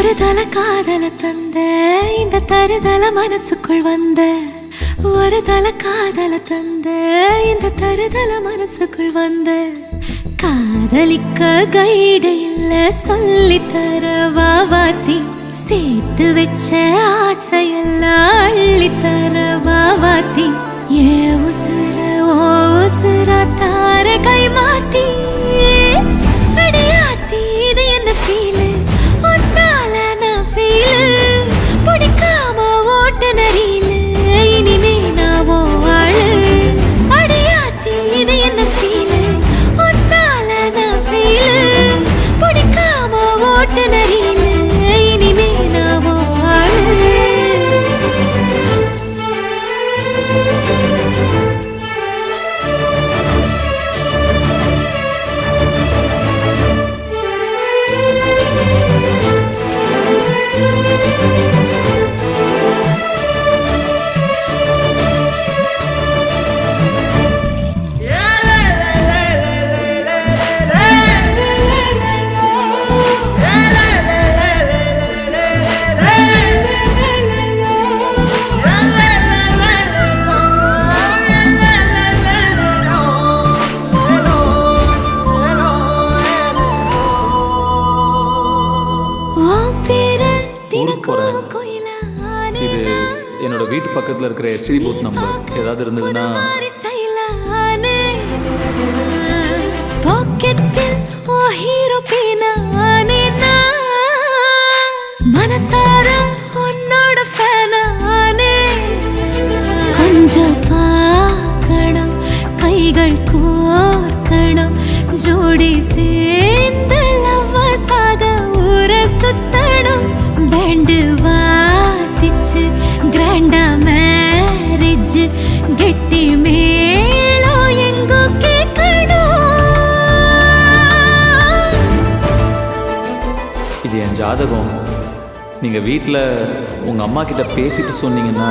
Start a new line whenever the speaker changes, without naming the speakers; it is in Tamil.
தருதல காதல தந்த இந்த தருதல மனசுக்குள் வந்த ஒரு தல காதல தந்த இந்த தருதல மனசுக்குள் வந்த காதலிக்க கைடு இல்ல சொல்லி தர வாவாத்தி சேர்த்து வச்ச ஆசையெல்லாம் அள்ளி தர வாவாத்தி ஏ உசுர ஓ உசுரா தார கை மாத்தி அடியாத்தி இது என்ன ஃபீலு ஒன்னால நான் ஃபீலு பிடிக்காம ஓட்ட நரியில இனிமே நான் ஓ ஆளு அடியாத்தி இது என்ன ஃபீலு ஒன்னால நான் ஃபீலு பிடிக்காம ஓட்ட நரியில இனிமே நான் ஓ ஆளு
இது என்னோட வீட்டு பக்கத்துல இருக்கிற எஸ்டி பூத் நம்பர் ஏதாவது இருந்ததுன்னா
மனசார உன்னோட ஃபேனானே கொஞ்சம் பார்க்கணும் கைகள் கோர்க்கணும் ஜோடி சேர்ந்து லவ்வசாக ஊர சுத்தணும் பேண்டு வாசிச்சு கிராண்டா மேரேஜ் கெட்டி மேளம் எங்கோ கேட்கணும்.
இது என் ஜாதகம். நீங்க வீட்டில் உங்க அம்மா கிட்ட பேசிட்டு சொன்னீங்கன்னா